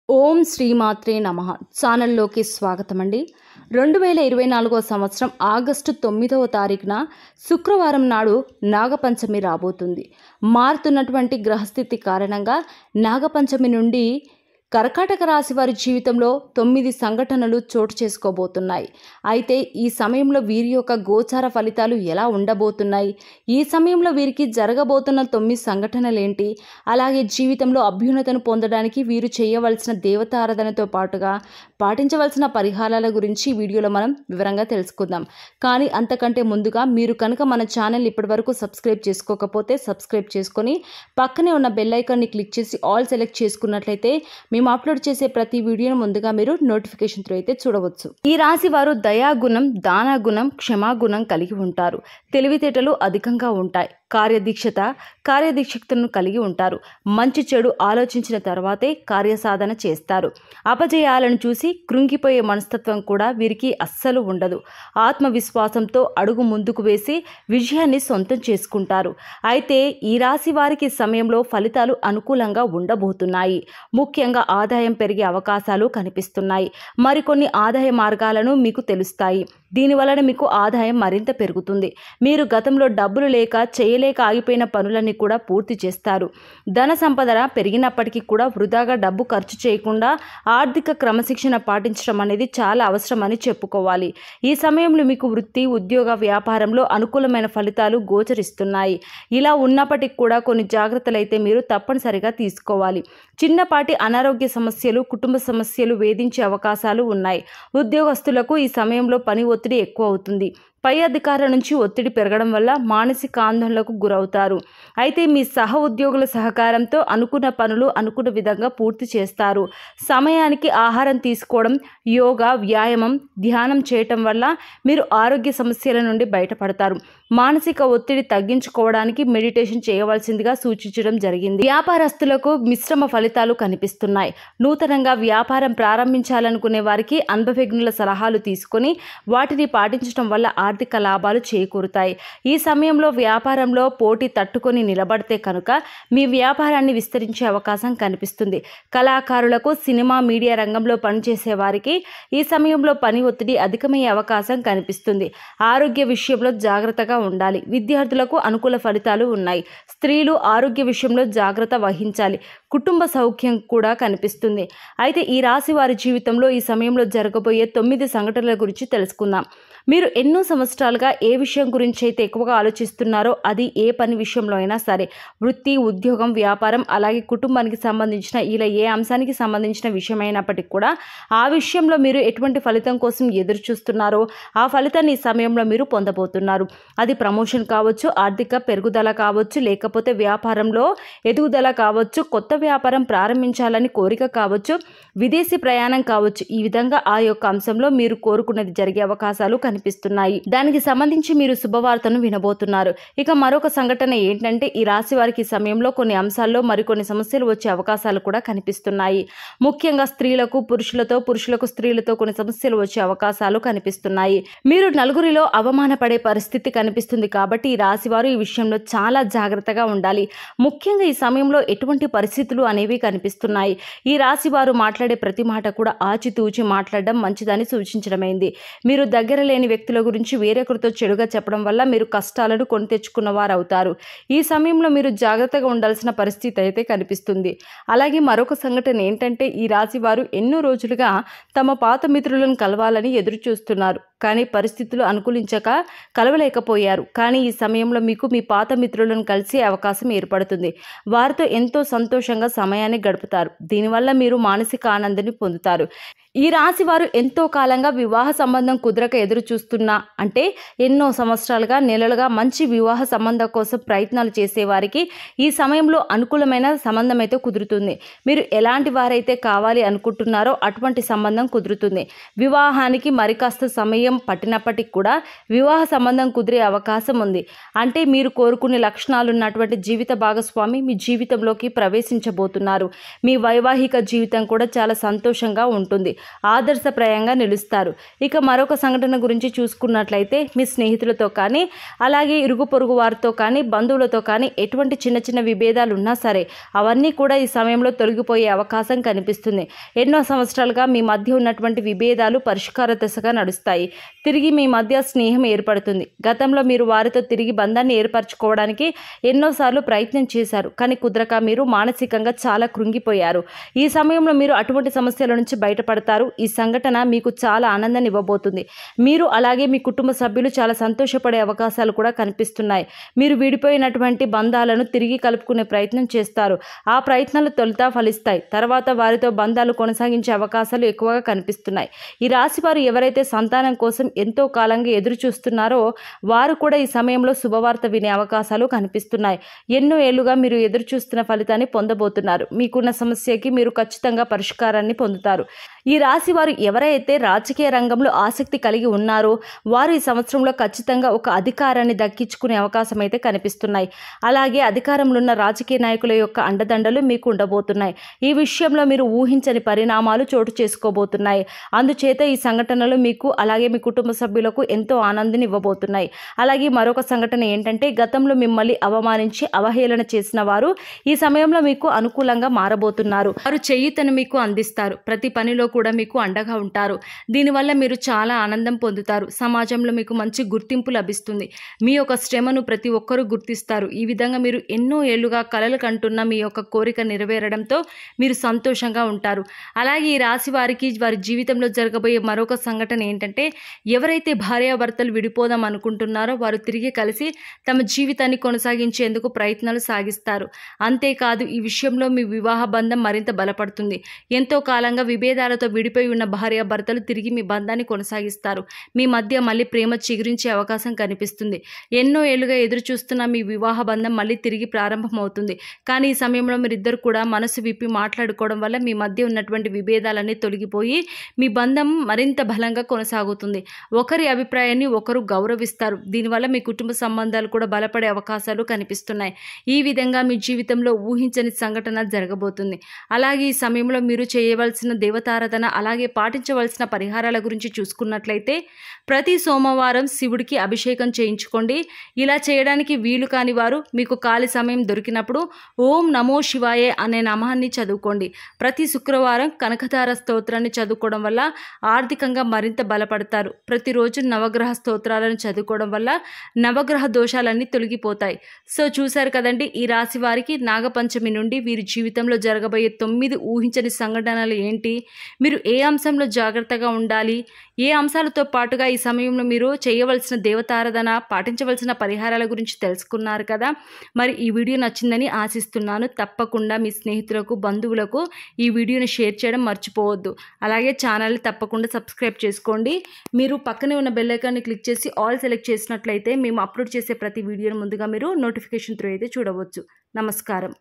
ఓం శ్రీమాత్రే నమః ఛానల్లోకి స్వాగతం అండి. 2024 సంవత్సరం ఆగస్టు 9వ తారీఖున శుక్రవారం నాడు నాగపంచమి రాబోతుంది. మారుతున్నటువంటి గ్రహస్థితి కారణంగా నాగపంచమి నుండి కర్కాటక రాశి వారి జీవితంలో 9 సంఘటనలు చోటు చేసుకోబోతున్నాయి. అయితే ఈ సమయంలో వీరి యొక్క గోచార ఫలితాలు ఎలా ఉండబోతున్నాయి, ఈ సమయంలో వీరికి జరగబోతున్న 9 సంఘటనలు ఏంటి, అలాగే జీవితంలో అభ్యున్నతను పొందడానికి వీరు చేయవలసిన దేవతారాధనతో పాటుగా పాటించవలసిన పరిహారాల గురించి వీడియోలో మనం వివరంగా తెలుసుకుందాం. కానీ అంతకంటే ముందుగా మీరు కనుక మన ఛానల్ ఇప్పటివరకు సబ్స్క్రైబ్ చేసుకోకపోతే సబ్స్క్రైబ్ చేసుకొని పక్కనే ఉన్న బెల్ ఐకాన్ని క్లిక్ చేసి ఆల్ సెలెక్ట్ చేసుకున్నట్లయితే మేము అప్లోడ్ చేసే ప్రతి వీడియోను ముందుగా మీరు నోటిఫికేషన్ త్రూ అయితే చూడవచ్చు. ఈ రాశి వారు దయాగుణం, దానగుణం, క్షమాగుణం కలిగి ఉంటారు. తెలివితేటలు అధికంగా ఉంటాయి. కార్యదీక్షతను కలిగి ఉంటారు. మంచి చెడు ఆలోచించిన తర్వాతే కార్యసాధన చేస్తారు. అపజయాలను చూసి కృంగిపోయే మనస్తత్వం కూడా వీరికి అస్సలు ఉండదు. ఆత్మవిశ్వాసంతో అడుగు ముందుకు వేసి విజయాన్ని సొంతం చేసుకుంటారు. అయితే ఈ రాశి వారికి సమయంలో ఫలితాలు అనుకూలంగా ఉండబోతున్నాయి. ముఖ్యంగా ఆదాయం పెరిగే అవకాశాలు కనిపిస్తున్నాయి. మరికొన్ని ఆదాయ మార్గాలను మీకు తెలుస్తాయి. దీనివలన మీకు ఆదాయం మరింత పెరుగుతుంది. మీరు గతంలో డబ్బులు లేక చేయలేక ఆగిపోయిన పనులన్నీ కూడా పూర్తి చేస్తారు. ధన సంపద పెరిగినప్పటికీ కూడా వృధాగా డబ్బు ఖర్చు చేయకుండా ఆర్థిక క్రమశిక్షణ పాటించడం అనేది చాలా అవసరమని చెప్పుకోవాలి. ఈ సమయంలో మీకు వృత్తి, ఉద్యోగ, వ్యాపారంలో అనుకూలమైన ఫలితాలు గోచరిస్తున్నాయి. ఇలా ఉన్నప్పటికీ కూడా కొన్ని జాగ్రత్తలు అయితే మీరు తప్పనిసరిగా తీసుకోవాలి. చిన్నపాటి అనారోగ్య సమస్యలు, కుటుంబ సమస్యలు వేధించే అవకాశాలు ఉన్నాయి. ఉద్యోగస్తులకు ఈ సమయంలో పని ఒత్తిడి ఎక్కువ అవుతుంది. పై అధికారుల నుంచి ఒత్తిడి పెరగడం వల్ల మానసిక ఆందోళనకు గురవుతారు. అయితే మీ సహ ఉద్యోగుల సహకారంతో అనుకున్న పనులు అనుకున్న విధంగా పూర్తి చేస్తారు. సమయానికి ఆహారం తీసుకోవడం, యోగా, వ్యాయామం, ధ్యానం చేయటం వల్ల మీరు ఆరోగ్య సమస్యల నుండి బయటపడతారు. మానసిక ఒత్తిడి తగ్గించుకోవడానికి మెడిటేషన్ చేయవలసిందిగా సూచించడం జరిగింది. వ్యాపారస్తులకు మిశ్రమ ఫలితాలు కనిపిస్తున్నాయి. నూతనంగా వ్యాపారం ప్రారంభించాలనుకునే వారికి అనుభవజ్ఞుల సలహాలు తీసుకొని వాటిని పాటించడం వల్ల ఆర్థిక లాభాలు చేకూరుతాయి. ఈ సమయంలో వ్యాపారంలో పోటీ తట్టుకొని నిలబడితే కనుక మీ వ్యాపారాన్ని విస్తరించే అవకాశం కనిపిస్తుంది. కళాకారులకు, సినిమా, మీడియా రంగంలో పనిచేసే వారికి ఈ సమయంలో పని ఒత్తిడి అధికమయ్యే అవకాశం కనిపిస్తుంది. ఆరోగ్య విషయంలో జాగ్రత్తగా ఉండాలి. విద్యార్థులకు అనుకూల ఫలితాలు ఉన్నాయి. స్త్రీలు ఆరోగ్య విషయంలో జాగ్రత్త వహించాలి. కుటుంబ సౌఖ్యం కూడా కనిపిస్తుంది. అయితే ఈ రాశి వారి జీవితంలో ఈ సమయంలో జరగబోయే 9 సంఘటనల గురించి తెలుసుకుందాం. మీరు ఎన్నో సంవత్సరాలుగా ఏ విషయం గురించి అయితే ఎక్కువగా ఆలోచిస్తున్నారో, అది ఏ పని విషయంలో అయినా సరే, వృత్తి, ఉద్యోగం, వ్యాపారం, అలాగే కుటుంబానికి సంబంధించిన ఇలా ఏ అంశానికి సంబంధించిన విషయం అయినప్పటికీ కూడా ఆ విషయంలో మీరు ఎటువంటి ఫలితం కోసం ఎదురు చూస్తున్నారో ఆ ఫలితాన్ని ఈ సమయంలో మీరు పొందబోతున్నారు. అది ప్రమోషన్ కావచ్చు, ఆర్థిక పెరుగుదల కావచ్చు, లేకపోతే వ్యాపారంలో ఎదుగుదల కావచ్చు, కొత్త వ్యాపారం ప్రారంభించాలని కోరిక కావచ్చు, విదేశీ ప్రయాణం కావచ్చు. ఈ విధంగా ఆ యొక్క అంశంలో మీరు కోరుకున్నది జరిగే అవకాశాలు కనిపిస్తున్నాయి. దానికి సంబంధించి మీరు శుభవార్తను వినబోతున్నారు. ఇక మరొక సంఘటన ఏంటంటే, ఈ రాశి వారికి ఈ సమయంలో కొన్ని అంశాల్లో మరికొన్ని సమస్యలు వచ్చే అవకాశాలు కూడా కనిపిస్తున్నాయి. ముఖ్యంగా స్త్రీలకు పురుషులకు స్త్రీలతో కొన్ని సమస్యలు వచ్చే అవకాశాలు కనిపిస్తున్నాయి. మీరు నలుగురిలో అవమానపడే పరిస్థితి కనిపిస్తుంది. కాబట్టి ఈ రాశి వారు ఈ విషయంలో చాలా జాగ్రత్తగా ఉండాలి. ముఖ్యంగా ఈ సమయంలో ఎటువంటి పరిస్థితులు అనేవి కనిపిస్తున్నాయి. ఈ రాశి వారు మాట్లాడే ప్రతి మాట కూడా ఆచితూచి మాట్లాడడం మంచిదని సూచించడమైంది. మీరు దగ్గర లేని వ్యక్తుల గురించి వేరొకరితో చెడుగా చెప్పడం వల్ల మీరు కష్టాలను కొని తెచ్చుకున్న వారు అవుతారు. ఈ సమయంలో మీరు జాగ్రత్తగా ఉండాల్సిన పరిస్థితి అయితే కనిపిస్తుంది. అలాగే మరొక సంఘటన ఏంటంటే, ఈ రాశి వారు ఎన్నో రోజులుగా తమ పాత మిత్రులను కలవాలని ఎదురు చూస్తున్నారు. కానీ పరిస్థితులు అనుకూలించక కలవలేకపోయారు. కానీ ఈ సమయంలో మీకు మీ పాత మిత్రులను కలిసే అవకాశం ఏర్పడుతుంది. వారితో ఎంతో సంతోషంగా సమయాన్ని గడుపుతారు. దీనివల్ల మీరు మానసిక ఆనందాన్ని పొందుతారు. ఈ రాశి వారు ఎంతో కాలంగా వివాహ సంబంధం కుదరక ఎదురు చూస్తున్నా, అంటే ఎన్నో సంవత్సరాలుగా, నెలలుగా మంచి వివాహ సంబంధం కోసం ప్రయత్నాలు చేసేవారికి ఈ సమయంలో అనుకూలమైన సంబంధం అయితే కుదురుతుంది. మీరు ఎలాంటి వారైతే కావాలి అనుకుంటున్నారో అటువంటి సంబంధం కుదురుతుంది. వివాహానికి మరి కాస్త సమయం సమయం పట్టినప్పటికి కూడా వివాహ సంబంధం కుదిరే అవకాశం ఉంది. అంటే మీరు కోరుకునే లక్షణాలు ఉన్నటువంటి జీవిత భాగస్వామి మీ జీవితంలోకి ప్రవేశించబోతున్నారు. మీ వైవాహిక జీవితం కూడా చాలా సంతోషంగా ఉంటుంది, ఆదర్శప్రాయంగా నిలుస్తారు. ఇక మరొక సంఘటన గురించి చూసుకున్నట్లయితే మీ స్నేహితులతో కానీ అలాగే ఇరుగు పొరుగు వారితో కానీ బంధువులతో కానీ ఎటువంటి చిన్న చిన్న విభేదాలు ఉన్నా సరే అవన్నీ కూడా ఈ సమయంలో తొలగిపోయే అవకాశం కనిపిస్తుంది. ఎన్నో సంవత్సరాలుగా మీ మధ్య ఉన్నటువంటి విభేదాలు పరిష్కార దిశగా నడుస్తాయి. తిరిగి మీ మధ్య స్నేహం ఏర్పడుతుంది. గతంలో మీరు వారితో తిరిగి బంధాన్ని ఏర్పరచుకోవడానికి ఎన్నోసార్లు ప్రయత్నం చేశారు, కానీ కుదరక మీరు మానసికంగా చాలా కృంగిపోయారు. ఈ సమయంలో మీరు అటువంటి సమస్యల నుంచి బయటపడతారు. ఈ సంఘటన మీకు చాలా ఆనందాన్ని ఇవ్వబోతుంది. మీరు అలాగే మీ కుటుంబ సభ్యులు చాలా సంతోషపడే అవకాశాలు కూడా కనిపిస్తున్నాయి. మీరు విడిపోయినటువంటి బంధాలను తిరిగి కలుపుకునే ప్రయత్నం చేస్తారు. ఆ ప్రయత్నాలు తొలుత ఫలిస్తాయి. తర్వాత వారితో బంధాలు కొనసాగించే అవకాశాలు ఎక్కువగా కనిపిస్తున్నాయి. ఈ రాశి వారు ఎవరైతే సంతానం కోసం ఎంతో కాలంగా ఎదురు చూస్తున్నారో వారు కూడా ఈ సమయంలో శుభవార్త వినే అవకాశాలు కనిపిస్తున్నాయి. ఎన్నో ఏళ్లుగా మీరు ఎదురు చూస్తున్న ఫలితాన్ని పొందబోతున్నారు. మీకున్న సమస్యకి మీరు ఖచ్చితంగా పరిష్కారాన్ని పొందుతారు. ఈ రాశి వారు ఎవరైతే రాజకీయ రంగంలో ఆసక్తి కలిగి ఉన్నారో వారు ఈ సంవత్సరంలో ఖచ్చితంగా ఒక అధికారాన్ని దక్కించుకునే అవకాశం అయితే కనిపిస్తున్నాయి. అలాగే అధికారంలో ఉన్న రాజకీయ నాయకుల యొక్క అండదండలు మీకు ఉండబోతున్నాయి. ఈ విషయంలో మీరు ఊహించని పరిణామాలు చోటు చేసుకోబోతున్నాయి. అందుచేత ఈ సంఘటనలు మీకు అలాగే మీ కుటుంబ సభ్యులకు ఎంతో ఆనందాన్ని ఇవ్వబోతున్నాయి. అలాగే మరొక సంఘటన ఏంటంటే గతంలో మిమ్మల్ని అవమానించి అవహేళన చేసిన వారు ఈ సమయంలో మీకు అనుకూలంగా మారబోతున్నారు. వారు చేయూతను మీకు అందిస్తారు. ప్రతి పనిలో కూడా మీకు అండగా ఉంటారు. దీనివల్ల మీరు చాలా ఆనందం పొందుతారు. సమాజంలో మీకు మంచి గుర్తింపు లభిస్తుంది. మీ యొక్క శ్రమను ప్రతి ఒక్కరూ గుర్తిస్తారు. ఈ విధంగా మీరు ఎన్నో ఏళ్లుగా కలలు కంటున్న మీ యొక్క కోరిక నెరవేరడంతో మీరు సంతోషంగా ఉంటారు. అలాగే ఈ రాశి వారికి వారి జీవితంలో జరగబోయే మరొక సంఘటన ఏంటంటే ఎవరైతే భార్యాభర్తలు విడిపోదాం అనుకుంటున్నారో వారు తిరిగి కలిసి తమ జీవితాన్ని కొనసాగించేందుకు ప్రయత్నాలు సాగిస్తారు. అంతేకాదు ఈ విషయంలో మీ వివాహ బంధం మరింత బలపడుతుంది. ఎంతో కాలంగా విభేదాలతో విడిపోయి ఉన్న భార్యాభర్తలు తిరిగి మీ బంధాన్ని కొనసాగిస్తారు. మీ మధ్య మళ్ళీ ప్రేమ చిగురించే అవకాశం కనిపిస్తుంది. ఎన్నో ఏళ్లుగా ఎదురు చూస్తున్న మీ వివాహ బంధం మళ్ళీ తిరిగి ప్రారంభమవుతుంది. కానీ ఈ సమయంలో మీరిద్దరు కూడా మనసు విప్పి మాట్లాడుకోవడం వల్ల మీ మధ్య ఉన్నటువంటి విభేదాలన్నీ తొలగిపోయి మీ బంధం మరింత బలంగా కొనసాగుతుంది. ఒకరి అభిప్రాయాన్ని ఒకరు గౌరవిస్తారు. దీనివల్ల మీ కుటుంబ సంబంధాలు కూడా బలపడే అవకాశాలు కనిపిస్తున్నాయి. ఈ విధంగా మీ జీవితంలో ఊహించని సంఘటన జరగబోతుంది. అలాగే ఈ సమయంలో మీరు చేయవలసిన దేవతారాధన అలాగే పాటించవలసిన పరిహారాల గురించి చూసుకున్నట్లయితే ప్రతి సోమవారం శివుడికి అభిషేకం చేయించుకోండి. ఇలా చేయడానికి వీలు కాని వారు మీకు ఖాళీ సమయం దొరికినప్పుడు ఓం నమో శివాయ అనే నామాన్ని చదువుకోండి. ప్రతి శుక్రవారం కనకధార స్తోత్రాన్ని చదువుకోవడం వల్ల ఆర్థికంగా మరింత బలపడతారు. ప్రతిరోజు నవగ్రహ స్తోత్రాలను చదువుకోవడం వల్ల నవగ్రహ దోషాలన్నీ తొలగిపోతాయి. సో చూశారు కదండి, ఈ రాశి వారికి నాగపంచమి నుండి వీరి జీవితంలో జరగబోయే 9 ఊహించని సంఘటనలు ఏంటి, మీరు ఏ అంశంలో జాగ్రత్తగా ఉండాలి, ఏ అంశాలతో పాటుగా ఈ సమయంలో మీరు చేయవలసిన దేవతారాధన పాటించవలసిన పరిహారాల గురించి తెలుసుకున్నారు కదా. మరి ఈ వీడియో నచ్చిందని ఆశిస్తున్నాను. తప్పకుండా మీ స్నేహితులకు బంధువులకు ఈ వీడియోని షేర్ చేయడం మర్చిపోవద్దు. అలాగే ఛానల్ని తప్పకుండా సబ్స్క్రైబ్ చేసుకోండి. మీరు పక్కనే ఉన్న బెల్ ఐకాన్ని క్లిక్ చేసి ఆల్ సెలెక్ట్ చేసినట్లయితే మేము అప్లోడ్ చేసే ప్రతి వీడియోని ముందుగా మీరు నోటిఫికేషన్ త్రూ అయితే చూడవచ్చు. నమస్కారం.